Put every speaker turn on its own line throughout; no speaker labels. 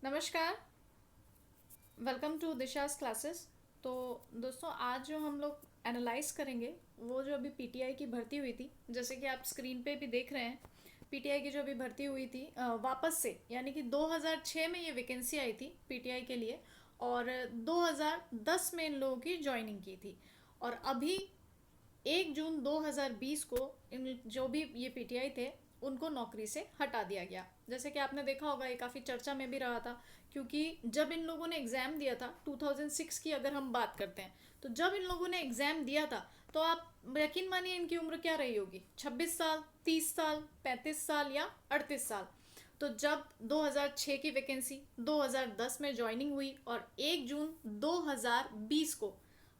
नमस्कार। Welcome to Disha's classes. तो दोस्तों, आज जो हम लोग एनालाइज करेंगे वो जो अभी पीटीआई की भर्ती हुई थी, जैसे कि आप स्क्रीन पे भी देख रहे हैं। पीटीआई की जो अभी भर्ती हुई थी वापस से, यानी कि 2006 में ये वैकेंसी आई थी पीटीआई के लिए, और 2010 में इन लोगों की ज्वाइनिंग की थी। और अभी 1 जून 2020 को इन जो भी ये पीटीआई थे उनको नौकरी से हटा दिया गया। जैसे कि आपने देखा होगा, ये काफ़ी चर्चा में भी रहा था, क्योंकि जब इन लोगों ने एग्ज़ाम दिया था 2006 की अगर हम बात करते हैं, तो जब इन लोगों ने एग्ज़ाम दिया था तो आप यकीन मानिए इनकी उम्र क्या रही होगी, 26 साल, 30 साल, 35 साल या 38 साल। तो जब 2006 की वैकेंसी 2010 में ज्वाइनिंग हुई और 1 जून 2020 को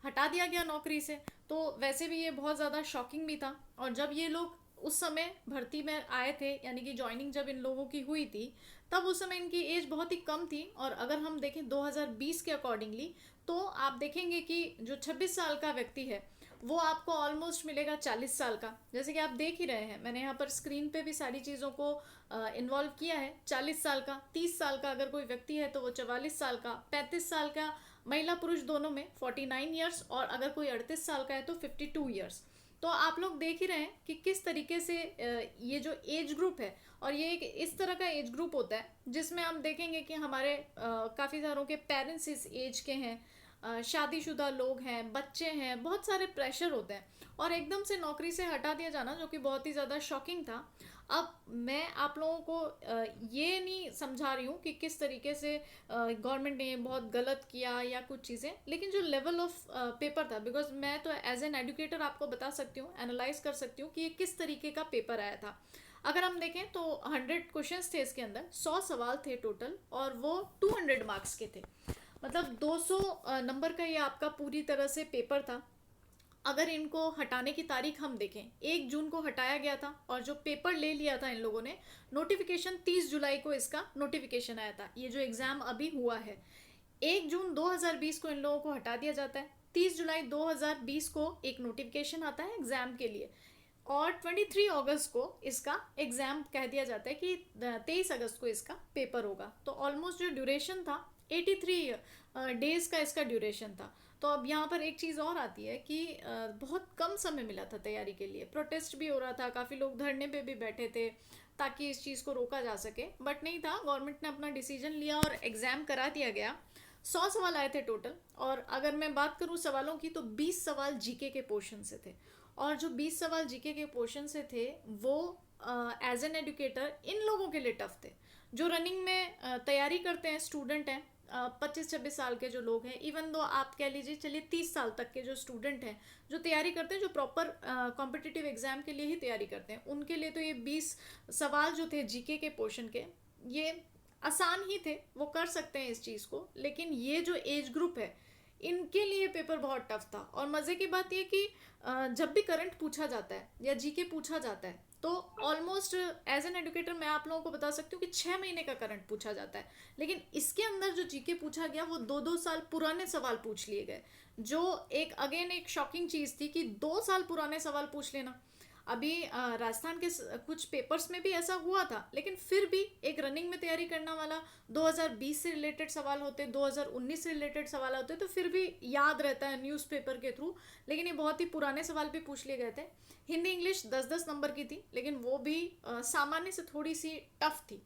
हटा दिया गया नौकरी से, तो वैसे भी ये बहुत ज़्यादा शॉकिंग भी था। और जब ये लोग उस समय भर्ती में आए थे, यानी कि ज्वाइनिंग जब इन लोगों की हुई थी, तब उस समय इनकी एज बहुत ही कम थी। और अगर हम देखें 2020 के अकॉर्डिंगली, तो आप देखेंगे कि जो 26 साल का व्यक्ति है वो आपको ऑलमोस्ट मिलेगा 40 साल का। जैसे कि आप देख ही रहे हैं, मैंने यहाँ पर स्क्रीन पे भी सारी चीज़ों को इन्वॉल्व किया है। 40 साल का, 30 साल का अगर कोई व्यक्ति है तो वो 44 साल का, 35 साल का, महिला पुरुष दोनों में 49 ईयर्स, और अगर कोई 38 साल का है तो 52 ईयर्स। तो आप लोग देख ही रहे हैं कि किस तरीके से ये जो एज ग्रुप है, और ये एक इस तरह का एज ग्रुप होता है जिसमें हम देखेंगे कि हमारे काफ़ी सारों के पेरेंट्स इस एज के हैं, शादीशुदा लोग हैं, बच्चे हैं, बहुत सारे प्रेशर होते हैं, और एकदम से नौकरी से हटा दिया जाना जो कि बहुत ही ज़्यादा शॉकिंग था। अब मैं आप लोगों को ये नहीं समझा रही हूँ कि किस तरीके से गवर्नमेंट ने बहुत गलत किया या कुछ चीज़ें, लेकिन जो लेवल ऑफ पेपर था, बिकॉज मैं तो एज एन एजुकेटर आपको बता सकती हूँ, एनालाइज कर सकती हूँ कि ये किस तरीके का पेपर आया था। अगर हम देखें तो 100 क्वेश्चंस थे इसके अंदर, 100 सवाल थे टोटल, और वो 200 मार्क्स के थे। मतलब 200 नंबर का ये आपका पूरी तरह से पेपर था। अगर इनको हटाने की तारीख हम देखें, 1 जून को हटाया गया था, और जो पेपर ले लिया था इन लोगों ने, नोटिफिकेशन 30 जुलाई को इसका नोटिफिकेशन आया था। ये जो एग्ज़ाम अभी हुआ है, 1 जून 2020 को इन लोगों को हटा दिया जाता है, 30 जुलाई 2020 को एक नोटिफिकेशन आता है एग्ज़ाम के लिए, और 23 अगस्त को इसका एग्ज़ाम कह दिया जाता है कि 23 अगस्त को इसका पेपर होगा। तो ऑलमोस्ट जो ड्यूरेशन था, 83 डेज़ का इसका ड्यूरेशन था। तो अब यहाँ पर एक चीज़ और आती है कि बहुत कम समय मिला था तैयारी के लिए, प्रोटेस्ट भी हो रहा था, काफ़ी लोग धरने पे भी बैठे थे ताकि इस चीज़ को रोका जा सके, बट नहीं था। गवर्नमेंट ने अपना डिसीजन लिया और एग्ज़ाम करा दिया गया। 100 सवाल आए थे टोटल, और अगर मैं बात करूँ सवालों की, तो 20 सवाल जीके के पोर्शन से थे। और जो 20 सवाल जीके के पोर्शन से थे वो एज एन एडुकेटर इन लोगों के लिए टफ थे जो रनिंग में तैयारी करते हैं, स्टूडेंट हैं, 25-26 साल के जो लोग हैं, इवन दो आप कह लीजिए चलिए 30 साल तक के जो स्टूडेंट हैं जो तैयारी करते हैं, जो प्रॉपर कॉम्पिटिटिव एग्जाम के लिए ही तैयारी करते हैं, उनके लिए तो ये 20 सवाल जो थे जीके के पोर्शन के, ये आसान ही थे, वो कर सकते हैं इस चीज़ को। लेकिन ये जो एज ग्रुप है, इनके लिए पेपर बहुत टफ था। और मज़े की बात ये कि जब भी करंट पूछा जाता है या जीके पूछा जाता है, तो ऑलमोस्ट एज एन एडुकेटर मैं आप लोगों को बता सकती हूँ कि 6 महीने का करंट पूछा जाता है, लेकिन इसके अंदर जो जीके पूछा गया वो 2-2 साल पुराने सवाल पूछ लिए गए, जो एक अगेन एक शॉकिंग चीज़ थी कि 2 साल पुराने सवाल पूछ लेना। अभी राजस्थान के कुछ पेपर्स में भी ऐसा हुआ था, लेकिन फिर भी एक रनिंग में तैयारी करने वाला 2020 से रिलेटेड सवाल होते, 2019 से रिलेटेड सवाल होते, तो फिर भी याद रहता है न्यूज़पेपर के थ्रू। लेकिन ये बहुत ही पुराने सवाल भी पूछ लिए गए थे। हिंदी इंग्लिश 10-10 नंबर की थी, लेकिन वो भी सामान्य से थोड़ी सी टफ थी,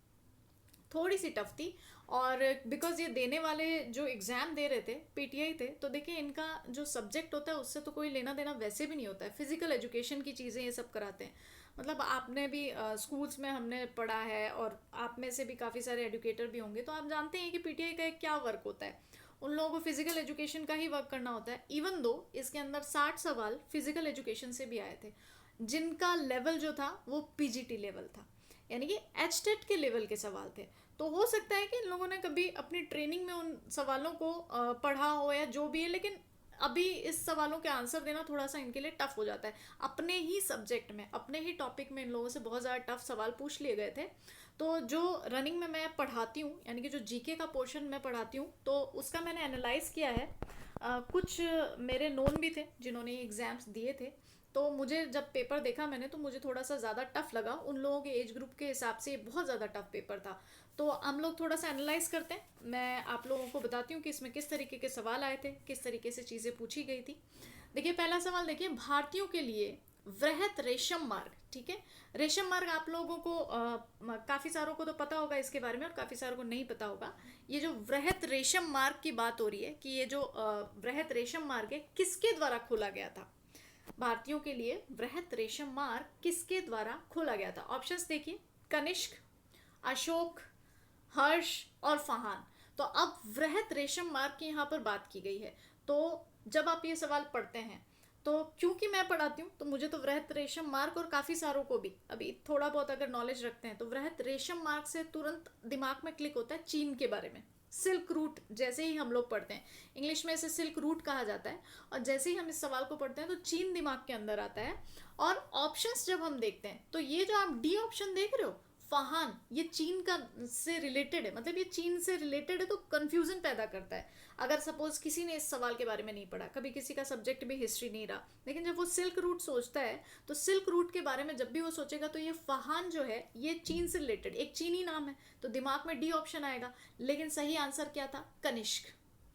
थोड़ी सी टफ थी। और बिकॉज ये देने वाले जो एग्ज़ाम दे रहे थे पीटीआई थे, तो देखिए इनका जो सब्जेक्ट होता है उससे तो कोई लेना देना वैसे भी नहीं होता है, फिजिकल एजुकेशन की चीज़ें ये सब कराते हैं। मतलब आपने भी स्कूल्स में हमने पढ़ा है, और आप में से भी काफ़ी सारे एजुकेटर भी होंगे, तो आप जानते हैं कि पीटीआई का एक क्या वर्क होता है। उन लोगों को फिजिकल एजुकेशन का ही वर्क करना होता है। इवन दो इसके अंदर 60 सवाल फिजिकल एजुकेशन से भी आए थे, जिनका लेवल जो था वो पीजीटी लेवल था, यानी कि एचटेट के लेवल के सवाल थे। तो हो सकता है कि इन लोगों ने कभी अपनी ट्रेनिंग में उन सवालों को पढ़ा हो या जो भी है, लेकिन अभी इस सवालों के आंसर देना थोड़ा सा इनके लिए टफ हो जाता है। अपने ही सब्जेक्ट में, अपने ही टॉपिक में इन लोगों से बहुत ज़्यादा टफ सवाल पूछ लिए गए थे। तो जो रनिंग में मैं पढ़ाती हूँ, यानी कि जो जीके का पोर्शन मैं पढ़ाती हूँ, तो उसका मैंने एनालाइज किया है। कुछ मेरे नोन भी थे जिन्होंने एग्ज़ाम्स दिए थे, तो मुझे जब पेपर देखा मैंने, तो मुझे थोड़ा सा ज़्यादा टफ लगा। उन लोगों के एज ग्रुप के हिसाब से ये बहुत ज़्यादा टफ पेपर था। तो हम लोग थोड़ा सा एनालाइज करते हैं। मैं आप लोगों को बताती हूँ कि इसमें किस तरीके के सवाल आए थे, किस तरीके से चीज़ें पूछी गई थी। देखिए पहला सवाल देखिए, भारतीयों के लिए वृहत रेशम मार्ग, ठीक है। रेशम मार्ग आप लोगों को काफ़ी सारों को तो पता होगा इसके बारे में और काफ़ी सारों को नहीं पता होगा। ये जो वृहत रेशम मार्ग की बात हो रही है कि ये जो वृहत रेशम मार्ग है किसके द्वारा खोला गया था। भारतीयों के लिए वृहत रेशम मार्ग किसके द्वारा खोला गया था। ऑप्शंस देखिए, कनिष्क, अशोक, हर्ष और फहान। तो अब वृहत रेशम मार्ग की यहाँ पर बात की गई है। तो जब आप ये सवाल पढ़ते हैं, तो क्योंकि मैं पढ़ाती हूँ तो मुझे तो वृहत रेशम मार्ग और काफ़ी सारों को भी अभी थोड़ा बहुत अगर नॉलेज रखते हैं तो वृहत रेशम मार्ग से तुरंत दिमाग में क्लिक होता है चीन के बारे में। सिल्क रूट जैसे ही हम लोग पढ़ते हैं, इंग्लिश में इसे सिल्क रूट कहा जाता है, और जैसे ही हम इस सवाल को पढ़ते हैं तो चीन दिमाग के अंदर आता है। और ऑप्शंस जब हम देखते हैं तो ये जो आप डी ऑप्शन देख रहे हो फहान, ये चीन का से रिलेटेड है, मतलब ये चीन से रिलेटेड है, तो कंफ्यूजन पैदा करता है। अगर सपोज किसी ने इस सवाल के बारे में नहीं पढ़ा, कभी किसी का सब्जेक्ट भी हिस्ट्री नहीं रहा, लेकिन जब वो सिल्क रूट सोचता है तो सिल्क रूट के बारे में जब भी वो सोचेगा तो ये फहान जो है ये चीन से रिलेटेड एक चीनी नाम है, तो दिमाग में डी ऑप्शन आएगा। लेकिन सही आंसर क्या था, कनिष्क,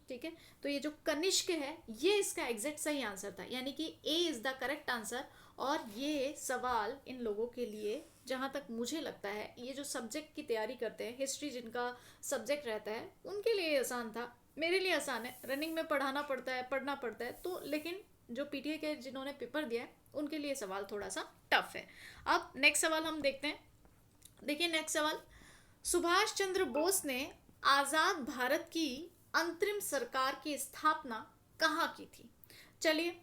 ठीक है। तो ये जो कनिष्क है ये इसका एग्जैक्ट सही आंसर था, यानी कि ए इज द करेक्ट आंसर। और ये सवाल इन लोगों के लिए, जहाँ तक मुझे लगता है, ये जो सब्जेक्ट की तैयारी करते हैं, हिस्ट्री जिनका सब्जेक्ट रहता है उनके लिए आसान था। मेरे लिए आसान है, रनिंग में पढ़ाना पड़ता है, पढ़ना पड़ता है, तो लेकिन जो पीटीए के जिन्होंने पेपर दिया है उनके लिए सवाल थोड़ा सा टफ है। अब नेक्स्ट सवाल हम देखते हैं। देखिए नेक्स्ट सवाल, सुभाष चंद्र बोस ने आज़ाद भारत की अंतरिम सरकार की स्थापना कहाँ की थी। चलिए,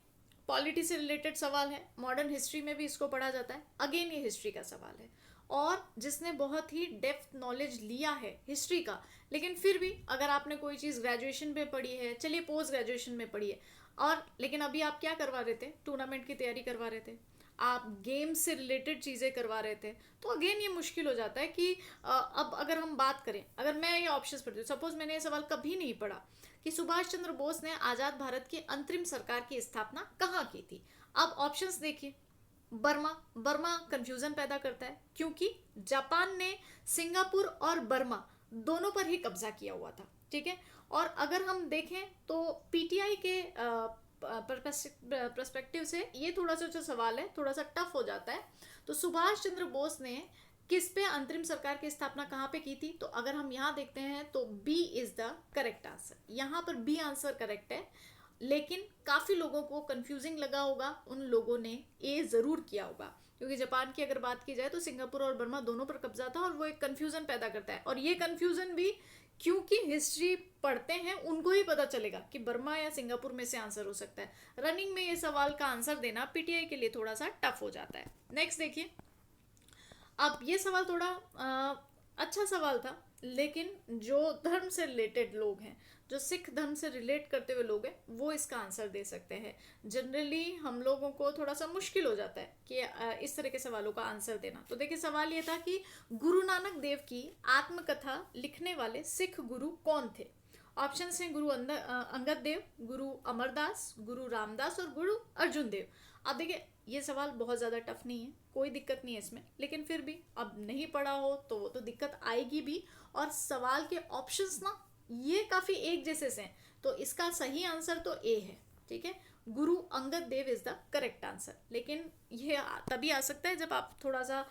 पॉलिटी से रिलेटेड सवाल है, मॉडर्न हिस्ट्री में भी इसको पढ़ा जाता है, अगेन ये हिस्ट्री का सवाल है। और जिसने बहुत ही डेप्थ नॉलेज लिया है हिस्ट्री का, लेकिन फिर भी अगर आपने कोई चीज़ ग्रेजुएशन में पढ़ी है, चलिए पोस्ट ग्रेजुएशन में पढ़ी है, और लेकिन अभी आप क्या करवा रहे थे, टूर्नामेंट की तैयारी करवा रहे थे, आप गेम से रिलेटेड चीज़ें करवा रहे थे, तो अगेन ये मुश्किल हो जाता है कि अब अगर हम बात करें, अगर मैं ये ऑप्शंस पढ़ती हूँ, सपोज मैंने ये सवाल कभी नहीं पढ़ा कि सुभाष चंद्र बोस ने आज़ाद भारत की अंतरिम सरकार की स्थापना कहाँ की थी। अब ऑप्शंस देखिए, बर्मा, बर्मा कंफ्यूजन पैदा करता है क्योंकि जापान ने सिंगापुर और बर्मा दोनों पर ही कब्जा किया हुआ था, ठीक है। और अगर हम देखें तो पीटीआई के पर्सपेक्टिव से ये थोड़ा सा जो सवाल है थोड़ा सा टफ हो जाता है। तो सुभाष चंद्र बोस ने किस पे अंतरिम सरकार की स्थापना कहाँ पे की थी, तो अगर हम यहाँ देखते हैं तो B is the correct answer, यहाँ पर बी आंसर करेक्ट है। लेकिन काफ़ी लोगों को कंफ्यूजिंग लगा होगा, उन लोगों ने ए ज़रूर किया होगा, क्योंकि जापान की अगर बात की जाए तो सिंगापुर और बर्मा दोनों पर कब्जा था, और वो एक कंफ्यूजन पैदा करता है। और ये कंफ्यूजन भी क्योंकि हिस्ट्री पढ़ते हैं उनको ही पता चलेगा कि बर्मा या सिंगापुर में से आंसर हो सकता है। रनिंग में ये सवाल का आंसर देना पीटीआई के लिए थोड़ा सा टफ हो जाता है। नेक्स्ट देखिए, अब ये सवाल थोड़ा अच्छा सवाल था, लेकिन जो धर्म से रिलेटेड लोग हैं, जो सिख धर्म से रिलेट करते हुए लोग हैं, वो इसका आंसर दे सकते हैं। जनरली हम लोगों को थोड़ा सा मुश्किल हो जाता है कि इस तरह के सवालों का आंसर देना। तो देखिए सवाल ये था कि गुरु नानक देव की आत्मकथा लिखने वाले सिख गुरु कौन थे। ऑप्शन हैं गुरु अंगद देव, गुरु अमरदास, गुरु रामदास और गुरु अर्जुन देव। अब देखिए ये सवाल बहुत ज़्यादा टफ नहीं है, कोई दिक्कत नहीं है इसमें, लेकिन फिर भी अब नहीं पढ़ा हो तो वो तो दिक्कत आएगी भी। और सवाल के ऑप्शंस ना ये काफ़ी एक जैसे से हैं, तो इसका सही आंसर तो ए है, ठीक है। Guru Angad Dev is the correct answer. लेकिन ये तभी आ सकता है जब आप थोड़ा सा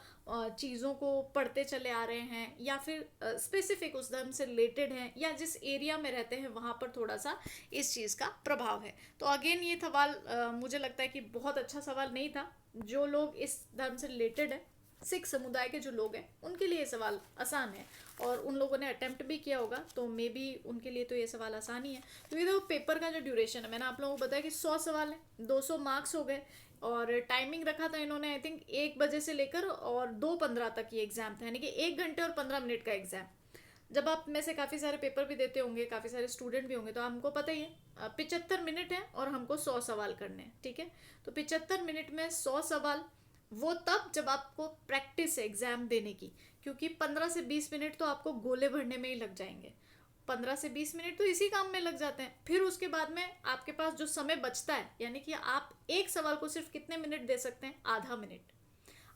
चीज़ों को पढ़ते चले आ रहे हैं, या फिर स्पेसिफिक उस धर्म से रिलेटेड हैं, या जिस एरिया में रहते हैं वहाँ पर थोड़ा सा इस चीज़ का प्रभाव है। तो अगेन ये सवाल मुझे लगता है कि बहुत अच्छा सवाल नहीं था। जो लोग इस धर्म से रिलेटेड है, सिख समुदाय के जो लोग हैं, उनके लिए ये सवाल आसान है, और उन लोगों ने अटेम्प्ट भी किया होगा, तो मे बी उनके लिए तो ये सवाल आसान ही है। तो ये देखो पेपर का जो ड्यूरेशन है, मैंने आप लोगों को बताया कि 100 सवाल है, 200 मार्क्स हो गए, और टाइमिंग रखा था इन्होंने आई थिंक 1 बजे से लेकर और 2:15 तक ये एग्ज़ाम था, यानी कि 1 घंटे और 15 मिनट का एग्ज़ाम। जब आप में से काफ़ी सारे पेपर भी देते होंगे, काफ़ी सारे स्टूडेंट भी होंगे, तो हमको पता ही है 75 मिनट है और हमको 100 सवाल करने हैं, ठीक है। तो 75 मिनट में 100 सवाल, वो तब जब आपको प्रैक्टिस है एग्ज़ाम देने की, क्योंकि 15 से 20 मिनट तो आपको गोले भरने में ही लग जाएंगे, 15 से 20 मिनट तो इसी काम में लग जाते हैं। फिर उसके बाद में आपके पास जो समय बचता है, यानी कि आप एक सवाल को सिर्फ कितने मिनट दे सकते हैं, आधा मिनट।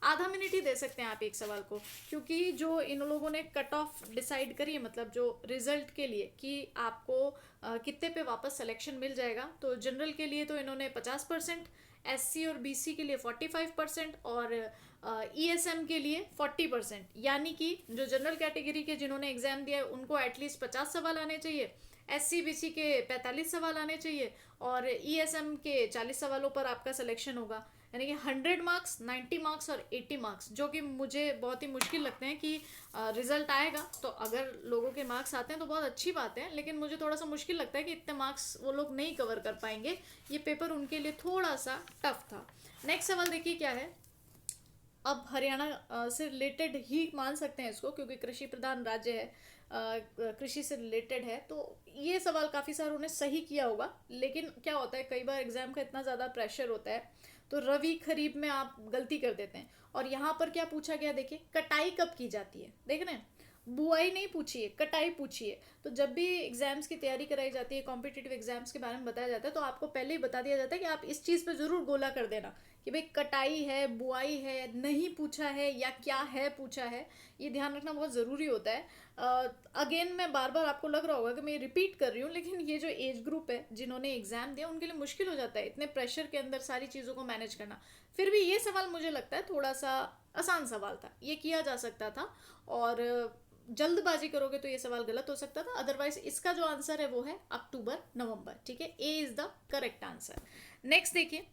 आधा मिनट ही दे सकते हैं आप एक सवाल को, क्योंकि जो इन लोगों ने कट ऑफ डिसाइड करी है, मतलब जो रिजल्ट के लिए कि आपको कितने पे वापस सिलेक्शन मिल जाएगा, तो जनरल के लिए तो इन्होंने 50%, एससी और बीसी के लिए 45% और ईएसएम के लिए 40%, यानी कि जो जनरल कैटेगरी के जिन्होंने एग्जाम दिया है उनको एटलीस्ट 50 सवाल आने चाहिए, एससी बीसी के 45 सवाल आने चाहिए और ईएसएम के 40 सवालों पर आपका सिलेक्शन होगा। यानी कि 100 मार्क्स, 90 मार्क्स और 80 मार्क्स, जो कि मुझे बहुत ही मुश्किल लगते हैं कि रिजल्ट आएगा तो अगर लोगों के मार्क्स आते हैं तो बहुत अच्छी बात है, लेकिन मुझे थोड़ा सा मुश्किल लगता है कि इतने मार्क्स वो लोग नहीं कवर कर पाएंगे। ये पेपर उनके लिए थोड़ा सा टफ था। नेक्स्ट सवाल देखिए क्या है। अब हरियाणा से रिलेटेड ही मान सकते हैं इसको, क्योंकि कृषि प्रधान राज्य है, कृषि से रिलेटेड है, तो ये सवाल काफ़ी सारों ने सही किया होगा। लेकिन क्या होता है, कई बार एग्जाम का इतना ज़्यादा प्रेशर होता है तो रवि खरीफ में आप गलती कर देते हैं। और यहाँ पर क्या पूछा गया, देखिए कटाई कब की जाती है, देख रहे हैं, बुआई नहीं पूछी है, कटाई पूछी है। तो जब भी एग्जाम्स की तैयारी कराई जाती है, कॉम्पिटिटिव एग्जाम्स के बारे में बताया जाता है, तो आपको पहले ही बता दिया जाता है कि आप इस चीज़ पे ज़रूर गोला कर देना कि भाई कटाई है, बुआई है, नहीं पूछा है या क्या है पूछा है। ये ध्यान रखना बहुत ज़रूरी होता है। अगेन मैं बार बार आपको लग रहा होगा कि मैं रिपीट कर रही हूँ, लेकिन ये जो एज ग्रुप है जिन्होंने एग्जाम दिया उनके लिए मुश्किल हो जाता है इतने प्रेशर के अंदर सारी चीज़ों को मैनेज करना। फिर भी ये सवाल मुझे लगता है थोड़ा सा आसान सवाल था, ये किया जा सकता था। और जल्दबाजी करोगे तो ये सवाल गलत हो सकता था। अदरवाइज इसका जो आंसर है वो है अक्टूबर नवंबर, ठीक है, A is the correct answer. Next देखिए,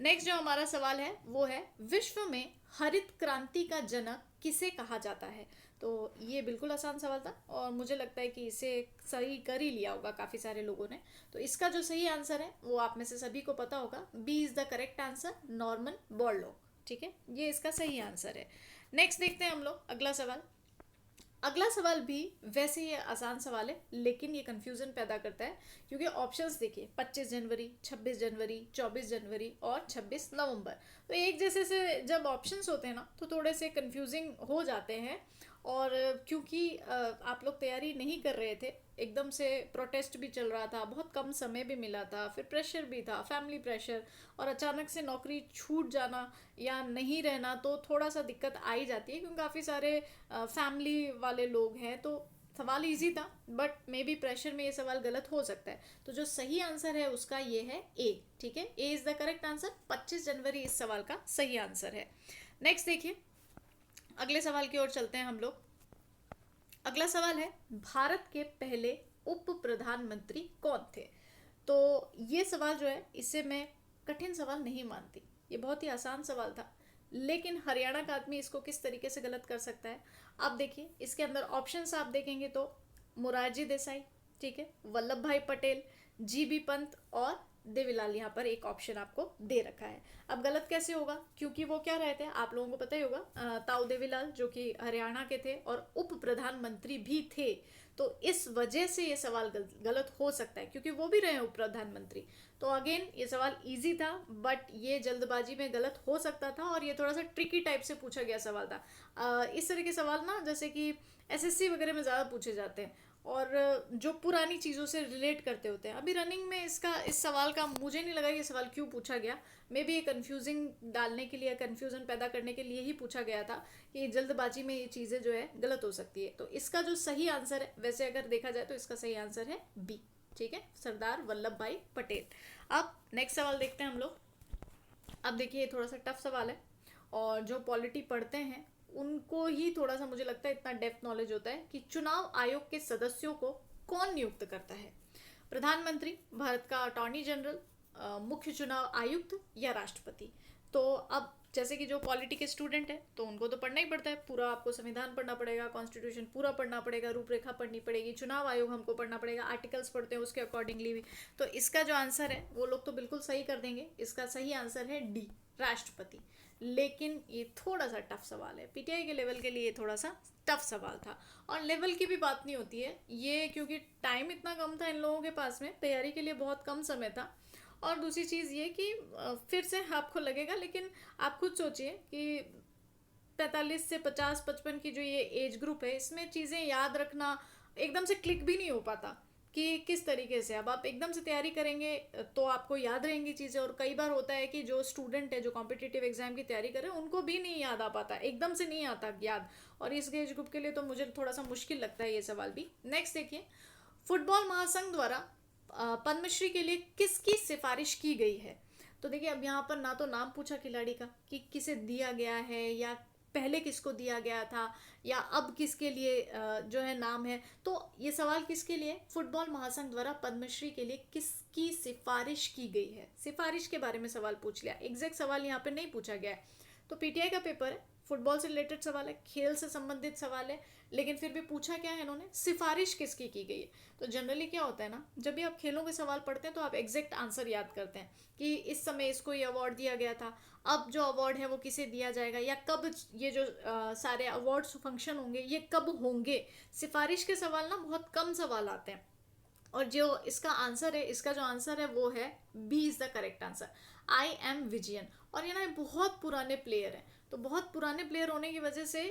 नेक्स्ट जो हमारा सवाल है वो है, विश्व में हरित क्रांति का जनक किसे कहा जाता है। तो ये बिल्कुल आसान सवाल था और मुझे लगता है कि इसे सही कर ही लिया होगा काफ़ी सारे लोगों ने। तो इसका जो सही आंसर है वो आप में से सभी को पता होगा, B is the correct answer, Norman Borlaug, ठीक है, ये इसका सही आंसर है। नेक्स्ट देखते हैं हम लोग अगला सवाल। अगला सवाल भी वैसे ही आसान सवाल है, लेकिन ये कंफ्यूजन पैदा करता है, क्योंकि ऑप्शंस देखिए 25 जनवरी, 26 जनवरी, 24 जनवरी और 26 नवंबर। तो एक जैसे से जब ऑप्शंस होते हैं ना तो थोड़े से कंफ्यूजिंग हो जाते हैं। और क्योंकि आप लोग तैयारी नहीं कर रहे थे, एकदम से प्रोटेस्ट भी चल रहा था, बहुत कम समय भी मिला था, फिर प्रेशर भी था, फैमिली प्रेशर, और अचानक से नौकरी छूट जाना या नहीं रहना तो थोड़ा सा दिक्कत आ ही जाती है, क्योंकि काफ़ी सारे फैमिली वाले लोग हैं। तो सवाल इजी था, बट मे बी प्रेशर में ये सवाल गलत हो सकता है। तो जो सही आंसर है उसका ये है ए, ठीक है, A is the correct answer, 25 जनवरी इस सवाल का सही आंसर है। नेक्स्ट देखिए, अगले सवाल की ओर चलते हैं हम लोग। अगला सवाल है, भारत के पहले उप प्रधानमंत्री कौन थे। तो ये सवाल जो है इसे मैं कठिन सवाल नहीं मानती, ये बहुत ही आसान सवाल था, लेकिन हरियाणा का आदमी इसको किस तरीके से गलत कर सकता है। आप देखिए इसके अंदर ऑप्शंस आप देखेंगे तो मोरारजी देसाई, ठीक है, वल्लभ भाई पटेल, जीबी पंत और देवीलाल, यहाँ पर एक ऑप्शन आपको दे रखा है। अब गलत कैसे होगा, क्योंकि वो क्या रहे थे आप लोगों को पता ही होगा, ताऊ देवीलाल जो कि हरियाणा के थे और उप प्रधानमंत्री भी थे। तो इस वजह से ये सवाल गलत हो सकता है, क्योंकि वो भी रहे उप प्रधानमंत्री। तो अगेन ये सवाल इजी था, बट ये जल्दबाजी में गलत हो सकता था और ये थोड़ा सा ट्रिकी टाइप से पूछा गया सवाल था। इस तरह के सवाल ना जैसे कि एसएससी वगैरह में ज़्यादा पूछे जाते हैं और जो पुरानी चीज़ों से रिलेट करते होते हैं। अभी रनिंग में इस सवाल का मुझे नहीं लगा ये सवाल क्यों पूछा गया। मे बी ये कन्फ्यूजिंग डालने के लिए, कन्फ्यूज़न पैदा करने के लिए ही पूछा गया था कि जल्दबाजी में ये चीज़ें जो है गलत हो सकती है। तो इसका जो सही आंसर है, वैसे अगर देखा जाए तो इसका सही आंसर है बी, ठीक है, सरदार वल्लभ भाई पटेल। अब नेक्स्ट सवाल देखते हैं हम लोग। अब देखिए थोड़ा सा टफ सवाल है और जो पॉलिटी पढ़ते हैं उनको ही थोड़ा सा मुझे लगता है इतना डेप्थ नॉलेज होता है कि चुनाव आयोग के सदस्यों को कौन नियुक्त करता है। प्रधानमंत्री, भारत का अटॉर्नी जनरल, मुख्य चुनाव आयुक्त या राष्ट्रपति। तो अब जैसे कि जो पॉलिटी के स्टूडेंट है तो उनको तो पढ़ना ही पड़ता है, पूरा आपको संविधान पढ़ना पड़ेगा, कॉन्स्टिट्यूशन पूरा पढ़ना पड़ेगा, रूपरेखा पढ़नी पड़ेगी, चुनाव आयोग हमको पढ़ना पड़ेगा, आर्टिकल्स पढ़ते हैं उसके अकॉर्डिंगली भी। तो इसका जो आंसर है वो लोग तो बिल्कुल सही कर देंगे, इसका सही आंसर है डी, राष्ट्रपति। लेकिन ये थोड़ा सा टफ सवाल है, पीटीआई के लेवल के लिए थोड़ा सा टफ सवाल था। और लेवल की भी बात नहीं होती है ये, क्योंकि टाइम इतना कम था इन लोगों के पास में, तैयारी के लिए बहुत कम समय था। और दूसरी चीज़ ये कि फिर से आपको लगेगा, लेकिन आप खुद सोचिए कि 45 से 50 55 की जो ये एज ग्रुप है, इसमें चीज़ें याद रखना एकदम से क्लिक भी नहीं हो पाता कि किस तरीके से। अब आप एकदम से तैयारी करेंगे तो आपको याद रहेंगी चीज़ें, और कई बार होता है कि जो स्टूडेंट है जो कॉम्पिटिटिव एग्जाम की तैयारी कर रहे हैं उनको भी नहीं याद आ पाता, एकदम से नहीं आता याद, और इस एज ग्रुप के लिए तो मुझे थोड़ा सा मुश्किल लगता है ये सवाल भी। नेक्स्ट देखिए, फुटबॉल महासंघ द्वारा पद्मश्री के लिए किसकी सिफारिश की गई है। तो देखिए, अब यहाँ पर ना तो नाम पूछा खिलाड़ी का कि किसे दिया गया है, या पहले किसको दिया गया था, या अब किसके लिए जो है नाम है। तो ये सवाल किसके लिए, फुटबॉल महासंघ द्वारा पद्मश्री के लिए किसकी सिफारिश की गई है, सिफारिश के बारे में सवाल पूछ लिया। एग्जैक्ट सवाल यहाँ पे नहीं पूछा गया है। तो पीटीआई का पेपर है, फुटबॉल से रिलेटेड सवाल है, खेल से संबंधित सवाल है, लेकिन फिर भी पूछा क्या है इन्होंने, सिफारिश किसकी की गई है। तो जनरली क्या होता है ना, जब भी आप खेलों के सवाल पढ़ते हैं तो आप एग्जैक्ट आंसर याद करते हैं कि इस समय इसको ये अवार्ड दिया गया था, अब जो अवार्ड है वो किसे दिया जाएगा, या कब ये जो सारे अवार्ड्स फंक्शन होंगे ये कब होंगे। सिफारिश के सवाल ना बहुत कम सवाल आते हैं, और जो इसका आंसर है, इसका जो आंसर है वो है B is the correct answer, I M Vijayan. और ये ना बहुत पुराने प्लेयर हैं, तो बहुत पुराने प्लेयर होने की वजह से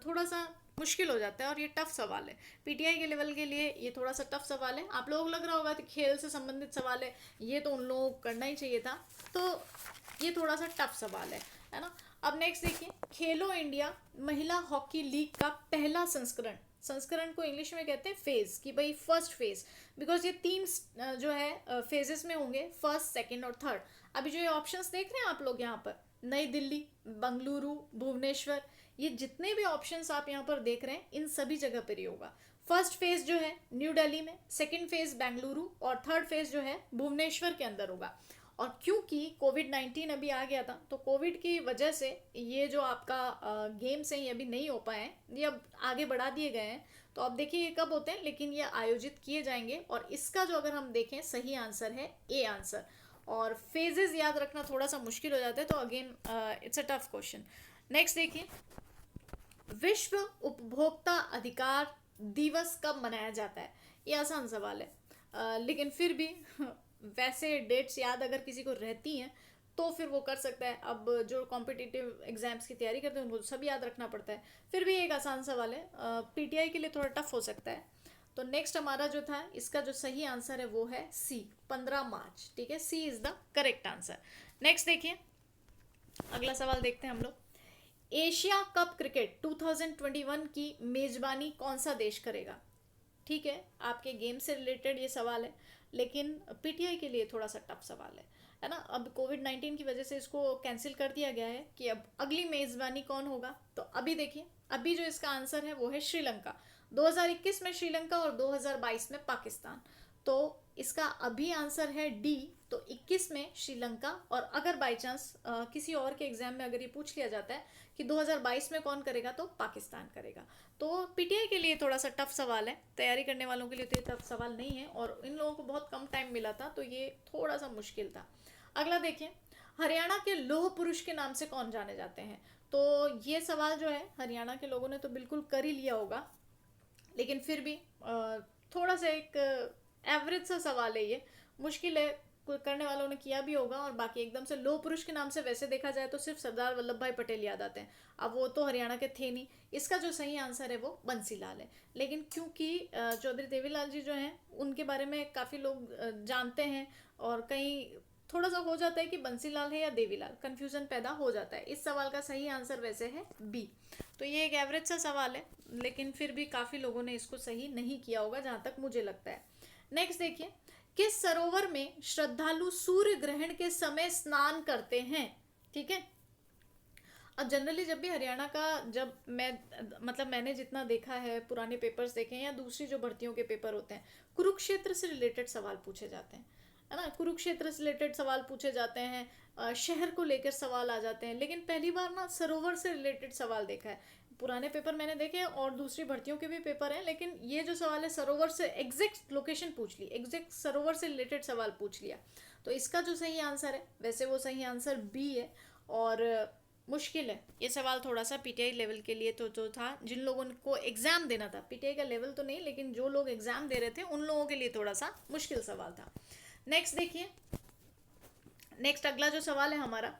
थोड़ा सा मुश्किल हो जाता है, और ये टफ सवाल है पीटीआई के लेवल के लिए, ये थोड़ा सा टफ सवाल है। आप लोगों को लग रहा होगा कि खेल से संबंधित सवाल है, ये तो उन लोगों को करना ही चाहिए था, तो ये थोड़ा सा टफ सवाल है ना। अब नेक्स्ट देखिए, खेलो इंडिया महिला हॉकी लीग का पहला संस्करण, संस्करण को इंग्लिश में कहते हैं फेज, कि भाई फर्स्ट फेज, बिकॉज ये तीन जो है फेजेस में होंगे, फर्स्ट, सेकंड और थर्ड। अभी जो ये ऑप्शंस देख रहे हैं आप लोग यहाँ पर, नई दिल्ली, बंगलुरु, भुवनेश्वर, ये जितने भी ऑप्शंस आप यहाँ पर देख रहे हैं इन सभी जगह पर ही होगा। फर्स्ट फेज जो है न्यू दिल्ली में, सेकंड फेज बेंगलुरु, और थर्ड फेज जो है भुवनेश्वर के अंदर होगा। और क्योंकि कोविड-19 अभी आ गया था, तो कोविड की वजह से ये जो आपका गेम्स हैं ये अभी नहीं हो पाए हैं, ये अब आगे बढ़ा दिए गए हैं। तो अब देखिए ये कब होते हैं, लेकिन ये आयोजित किए जाएंगे, और इसका जो अगर हम देखें सही आंसर है ए आंसर। और फेजेस याद रखना थोड़ा सा मुश्किल हो जाता है, तो again it's a tough question. Next देखिए, विश्व उपभोक्ता अधिकार दिवस कब मनाया जाता है। ये आसान सवाल है, लेकिन फिर भी वैसे डेट्स याद अगर किसी को रहती हैं तो फिर वो कर सकता है। अब जो कॉम्पिटिटिव एग्जाम्स की तैयारी करते हैं उनको सब याद रखना पड़ता है, फिर भी एक आसान सवाल है, पीटीआई के लिए थोड़ा टफ हो सकता है। तो नेक्स्ट हमारा जो था, इसका जो सही आंसर है वो है सी, 15 मार्च। ठीक है, C is the correct answer. Next देखिए, अगला सवाल देखते हैं हम लोग। एशिया कप क्रिकेट 2021 की मेजबानी कौन सा देश करेगा। ठीक है, आपके गेम से रिलेटेड ये सवाल है, लेकिन पीटीआई के लिए थोड़ा सा टफ सवाल है ना। अब कोविड-19 की वजह से इसको कैंसिल कर दिया गया है कि अब अगली मेज़बानी कौन होगा। तो अभी देखिए, अभी जो इसका आंसर है वो है श्रीलंका। 2021 में श्रीलंका और 2022 में पाकिस्तान। तो इसका अभी आंसर है डी। तो 21 में श्रीलंका, और अगर बाई चांस किसी और के एग्जाम में अगर ये पूछ लिया जाता है कि 2022 में कौन करेगा, तो पाकिस्तान करेगा। तो पीटीआई के लिए थोड़ा सा टफ सवाल है, तैयारी करने वालों के लिए तो ये टफ सवाल नहीं है, और इन लोगों को बहुत कम टाइम मिला था तो ये थोड़ा सा मुश्किल था। अगला देखिए, हरियाणा के लौह पुरुष के नाम से कौन जाने जाते हैं। तो ये सवाल जो है हरियाणा के लोगों ने तो बिल्कुल कर ही लिया होगा, लेकिन फिर भी थोड़ा सा एक एवरेज सा सवाल है, ये मुश्किल है, करने वालों ने किया भी होगा। और बाकी एकदम से लौह पुरुष के नाम से वैसे देखा जाए तो सिर्फ सरदार वल्लभ भाई पटेल याद आते हैं, अब वो तो हरियाणा के थे नहीं। इसका जो सही आंसर है वो बंसीलाल है, लेकिन क्योंकि चौधरी देवीलाल जी जो हैं उनके बारे में काफ़ी लोग जानते हैं, और कहीं थोड़ा सा हो जाता है कि बंसीलाल है या देवीलाल, कंफ्यूजन पैदा हो जाता है। इस सवाल का सही आंसर वैसे है बी। तो ये एक एवरेज सा सवाल है, लेकिन फिर भी काफ़ी लोगों ने इसको सही नहीं किया होगा जहाँ तक मुझे लगता है। नेक्स्ट देखिए, किस सरोवर में श्रद्धालु सूर्य ग्रहण के समय स्नान करते हैं। ठीक है, अब जनरली जब भी हरियाणा का, जब मैं मतलब मैंने जितना देखा है, पुराने पेपर्स देखे हैं या दूसरी जो भर्तियों के पेपर होते हैं, कुरुक्षेत्र से रिलेटेड सवाल पूछे जाते हैं, है ना। कुरुक्षेत्र से रिलेटेड सवाल पूछे जाते हैं, शहर को लेकर सवाल आ जाते हैं, लेकिन पहली बार ना सरोवर से रिलेटेड सवाल देखा है। पुराने पेपर मैंने देखे हैं और दूसरी भर्तियों के भी पेपर हैं, लेकिन ये जो सवाल है सरोवर से एग्जैक्ट लोकेशन पूछ ली, एग्जैक्ट सरोवर से रिलेटेड सवाल पूछ लिया। तो इसका जो सही आंसर है वैसे वो सही आंसर बी है, और मुश्किल है ये सवाल थोड़ा सा पीटीआई लेवल के लिए। तो था जिन लोगों को एग्जाम देना था, पीटीआई का लेवल तो नहीं, लेकिन जो लोग एग्जाम दे रहे थे उन लोगों के लिए थोड़ा सा मुश्किल सवाल था। नेक्स्ट देखिए, नेक्स्ट अगला जो सवाल है हमारा,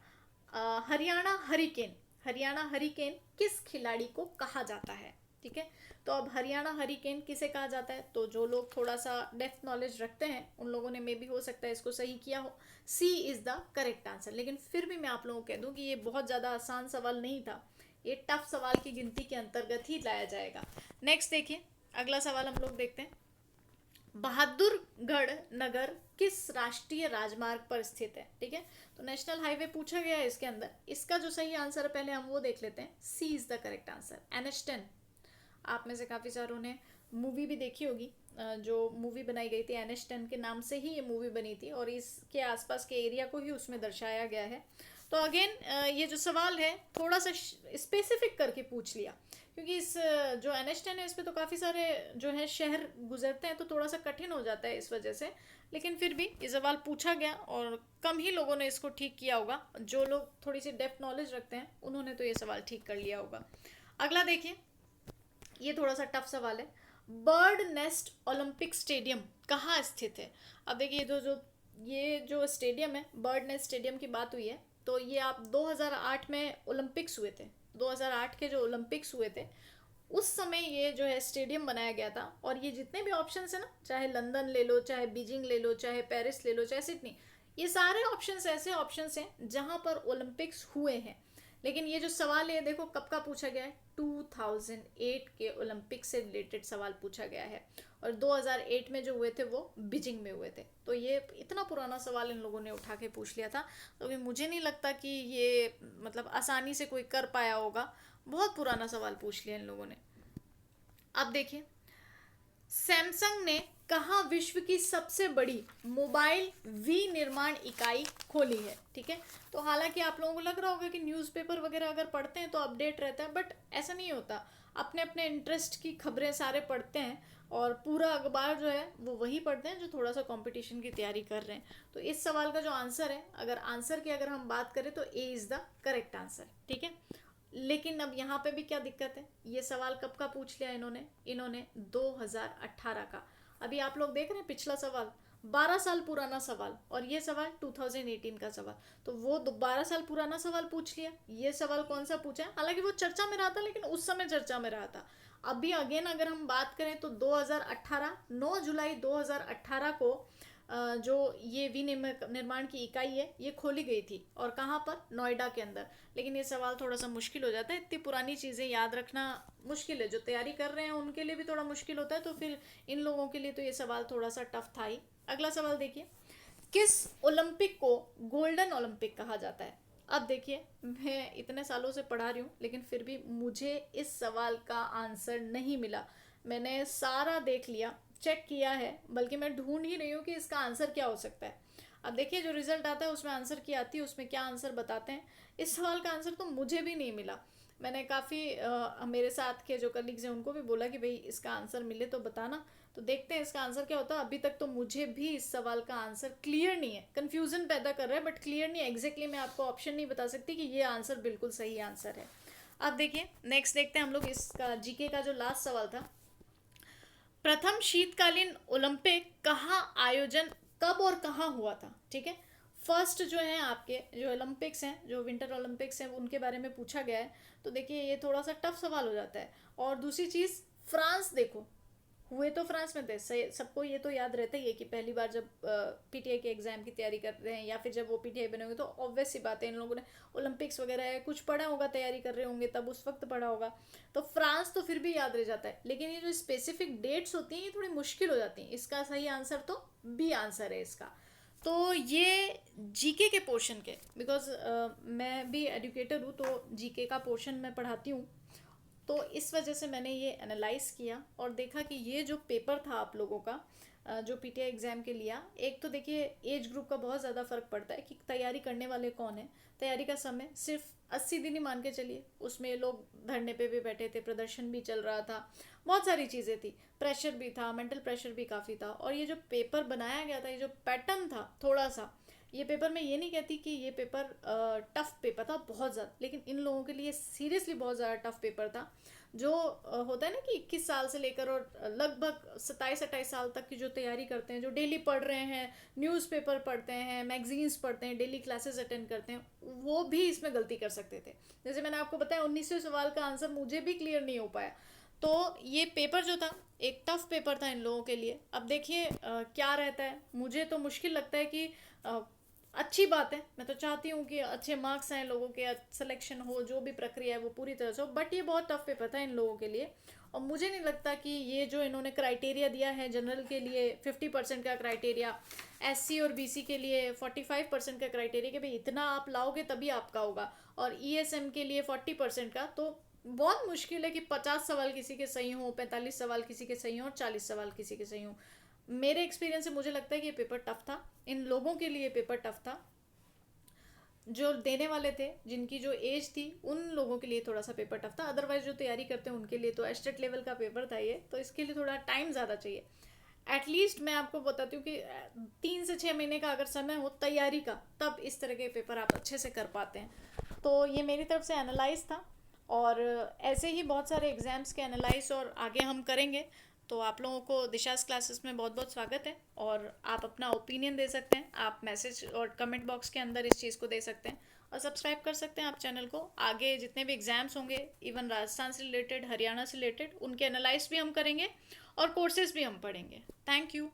हरियाणा हरिकेन, हरियाणा हरिकेन किस खिलाड़ी को कहा जाता है। ठीक है। तो अब हरियाणा हरिकेन किसे कहा जाता है, तो जो लोग थोड़ा सा डेप्थ नॉलेज रखते हैं उन लोगों ने मे भी हो सकता है इसको सही किया हो। सी इज द करेक्ट आंसर। लेकिन फिर भी मैं आप लोगों को कह दूं कि ये बहुत ज़्यादा आसान सवाल नहीं था, ये टफ सवाल की गिनती के अंतर्गत ही लाया जाएगा। नेक्स्ट देखिए, अगला सवाल हम लोग देखते हैं। बहादुरगढ़ नगर किस राष्ट्रीय राजमार्ग पर स्थित है, ठीक है। तो नेशनल हाईवे पूछा गया है इसके अंदर। इसका जो सही आंसर है पहले हम वो देख लेते हैं। C is the correct answer, NH10। आप में से काफ़ी सारों ने मूवी भी देखी होगी, जो मूवी बनाई गई थी NH10 के नाम से ही ये मूवी बनी थी और इसके आसपास के एरिया को ही उसमें दर्शाया गया है। तो अगेन ये जो सवाल है थोड़ा सा स्पेसिफिक करके पूछ लिया, क्योंकि इस जो NH10 है इस पर तो काफ़ी सारे जो है शहर गुजरते हैं, तो थोड़ा सा कठिन हो जाता है इस वजह से। लेकिन फिर भी ये सवाल पूछा गया और कम ही लोगों ने इसको ठीक किया होगा। जो लोग थोड़ी सी डेप्थ नॉलेज रखते हैं उन्होंने तो ये सवाल ठीक कर लिया होगा। अगला देखिए, ये थोड़ा सा टफ सवाल है। बर्ड नेस्ट ओलंपिक स्टेडियम कहाँ स्थित है। अब देखिए ये जो स्टेडियम है, बर्ड नेस्ट स्टेडियम की बात हुई है, तो ये आप 2008 में ओलंपिक्स हुए थे, 2008 के जो ओलंपिक्स हुए थे उस समय ये जो है स्टेडियम बनाया गया था। और ये जितने भी ऑप्शंस है ना, चाहे लंदन ले लो, चाहे बीजिंग ले लो, चाहे पेरिस ले लो, चाहे सिडनी, ये सारे ऑप्शंस ऐसे ऑप्शंस हैं जहाँ पर ओलंपिक्स हुए हैं। लेकिन ये जो सवाल है देखो कब का पूछा गया है, 2008 के ओलंपिक से रिलेटेड सवाल पूछा गया है। और 2008 में जो हुए थे वो बीजिंग में हुए थे। तो ये इतना पुराना सवाल इन लोगों ने उठा के पूछ लिया था, तो मुझे नहीं लगता कि ये मतलब आसानी से कोई कर पाया होगा। बहुत पुराना सवाल पूछ लिया इन लोगों ने। अब देखिए, सैमसंग ने कहाँ विश्व की सबसे बड़ी मोबाइल विनिर्माण इकाई खोली है, ठीक है। तो हालांकि आप लोगों को लग रहा होगा कि न्यूज़पेपर वगैरह अगर पढ़ते हैं तो अपडेट रहता है, बट ऐसा नहीं होता। अपने अपने इंटरेस्ट की खबरें सारे पढ़ते हैं और पूरा अखबार जो है वो वही पढ़ते हैं जो थोड़ा सा कंपटीशन की तैयारी कर रहे हैं। तो इस सवाल का जो आंसर है, अगर आंसर की अगर हम बात करें तो A is the correct answer, ठीक है। लेकिन अब यहाँ पे भी क्या दिक्कत है, ये सवाल कब का पूछ लिया इन्होंने 2018 का। अभी आप लोग देख रहे हैं पिछला सवाल 12 साल पुराना सवाल और ये सवाल 2018 का सवाल। तो वो 12 साल पुराना सवाल पूछ लिया, ये सवाल कौन सा पूछा है, हालांकि वो चर्चा में रहा था लेकिन उस समय चर्चा में रहा था। अभी अगेन अगर हम बात करें तो 2018 9 जुलाई 2018 को जो ये विनिर्माण की इकाई है ये खोली गई थी। और कहाँ पर, नोएडा के अंदर। लेकिन ये सवाल थोड़ा सा मुश्किल हो जाता है, इतनी पुरानी चीज़ें याद रखना मुश्किल है। जो तैयारी कर रहे हैं उनके लिए भी थोड़ा मुश्किल होता है, तो फिर इन लोगों के लिए तो ये सवाल थोड़ा सा टफ था ही। अगला सवाल देखिए, किस ओलंपिक को गोल्डन ओलंपिक कहा जाता है। अब देखिए, मैं इतने सालों से पढ़ा रही हूँ लेकिन फिर भी मुझे इस सवाल का आंसर नहीं मिला। मैंने सारा देख लिया, चेक किया है, बल्कि मैं ढूंढ ही रही हूँ कि इसका आंसर क्या हो सकता है। अब देखिए, जो रिजल्ट आता है उसमें आंसर की आती है, उसमें क्या आंसर बताते हैं। इस सवाल का आंसर तो मुझे भी नहीं मिला। मैंने काफ़ी मेरे साथ के जो कलीग्स हैं उनको भी बोला कि भाई इसका आंसर मिले तो बताना। तो देखते हैं इसका आंसर क्या होता है। अभी तक तो मुझे भी इस सवाल का आंसर क्लियर नहीं है, कन्फ्यूज़न पैदा कर रहा है बट क्लियर नहीं है। एग्जैक्टली मैं आपको ऑप्शन नहीं बता सकती कि ये आंसर बिल्कुल सही आंसर है। अब देखिए, नेक्स्ट देखते हैं हम लोग इसका जीके का जो लास्ट सवाल था। प्रथम शीतकालीन ओलंपिक कहाँ आयोजन कब और कहाँ हुआ था, ठीक है। फर्स्ट जो है आपके जो ओलंपिक्स हैं, जो विंटर ओलंपिक्स हैं, उनके बारे में पूछा गया है। तो देखिए ये थोड़ा सा टफ सवाल हो जाता है। और दूसरी चीज़, फ्रांस देखो, हुए तो फ्रांस में थे। सबको ये तो याद रहता ही है कि पहली बार जब पीटीआई के एग्जाम की तैयारी कर रहे हैं या फिर जब वो पीटीआई बने होंगे तो ऑब्वियस सी बात है इन लोगों ने ओलंपिक्स वगैरह है कुछ पढ़ा होगा, तैयारी कर रहे होंगे तब उस वक्त पढ़ा होगा। तो फ्रांस तो फिर भी याद रह जाता है, लेकिन ये जो स्पेसिफिक डेट्स होती हैं ये थोड़ी मुश्किल हो जाती हैं। इसका सही आंसर तो बी आंसर है इसका। तो ये जीके के पोर्शन के, बिकॉज मैं भी एजुकेटर हूँ तो जीके का पोर्शन मैं पढ़ाती हूँ, तो इस वजह से मैंने ये एनालाइज किया और देखा कि ये जो पेपर था आप लोगों का जो पीटीआई एग्ज़ाम के लिया, एक तो देखिए एज ग्रुप का बहुत ज़्यादा फ़र्क पड़ता है कि तैयारी करने वाले कौन है। तैयारी का समय सिर्फ 80 दिन ही मान के चलिए, उसमें लोग धरने पे भी बैठे थे, प्रदर्शन भी चल रहा था, बहुत सारी चीज़ें थी, प्रेशर भी था, मेंटल प्रेशर भी काफ़ी था। और ये जो पेपर बनाया गया था, ये जो पैटर्न था थोड़ा सा, ये पेपर मैं ये नहीं कहती कि ये पेपर टफ पेपर था बहुत ज़्यादा, लेकिन इन लोगों के लिए सीरियसली बहुत ज़्यादा टफ पेपर था। जो होता है ना कि 21 साल से लेकर और लगभग 27-28 साल तक की जो तैयारी करते हैं, जो डेली पढ़ रहे हैं, न्यूज़पेपर पढ़ते हैं, मैगजीन्स पढ़ते हैं, डेली क्लासेस अटेंड करते हैं, वो भी इसमें गलती कर सकते थे। जैसे मैंने आपको बताया 19वें सवाल का आंसर मुझे भी क्लियर नहीं हो पाया। तो ये पेपर जो था एक टफ पेपर था इन लोगों के लिए। अब देखिए क्या रहता है, मुझे तो मुश्किल लगता है कि अ, अच्छी बात है, मैं तो चाहती हूँ कि अच्छे मार्क्स आए लोगों के, सिलेक्शन हो, जो भी प्रक्रिया है वो पूरी तरह से हो, बट ये बहुत टफ पेपर था इन लोगों के लिए। और मुझे नहीं लगता कि ये जो इन्होंने क्राइटेरिया दिया है जनरल के लिए 50% का क्राइटेरिया, एससी और बीसी के लिए 45% का क्राइटेरिया, कि भाई इतना आप लाओगे तभी आपका होगा, और ईएसएम के लिए 40% का, तो बहुत मुश्किल है कि 50 सवाल किसी के सही हों, 45 सवाल किसी के सही हों और 40 सवाल किसी के सही हों। मेरे एक्सपीरियंस से मुझे लगता है कि ये पेपर टफ था, इन लोगों के लिए पेपर टफ था। जो देने वाले थे, जिनकी जो एज थी, उन लोगों के लिए थोड़ा सा पेपर टफ था। अदरवाइज जो तैयारी करते हैं उनके लिए तो एस्टेट लेवल का पेपर था ये, तो इसके लिए थोड़ा टाइम ज़्यादा चाहिए। एटलीस्ट मैं आपको बताती हूँ कि 3 से 6 महीने का अगर समय हो तैयारी का, तब इस तरह के पेपर आप अच्छे से कर पाते हैं। तो ये मेरी तरफ से एनालाइज था, और ऐसे ही बहुत सारे एग्ज़ाम्स के एनालाइज और आगे हम करेंगे। तो आप लोगों को दिशाज क्लासेस में बहुत बहुत स्वागत है, और आप अपना ओपिनियन दे सकते हैं, आप मैसेज और कमेंट बॉक्स के अंदर इस चीज़ को दे सकते हैं, और सब्सक्राइब कर सकते हैं आप चैनल को। आगे जितने भी एग्ज़ाम्स होंगे, इवन राजस्थान से रिलेटेड, हरियाणा से रिलेटेड, उनके एनालाइज भी हम करेंगे और कोर्सेज भी हम पढ़ेंगे। Thank you.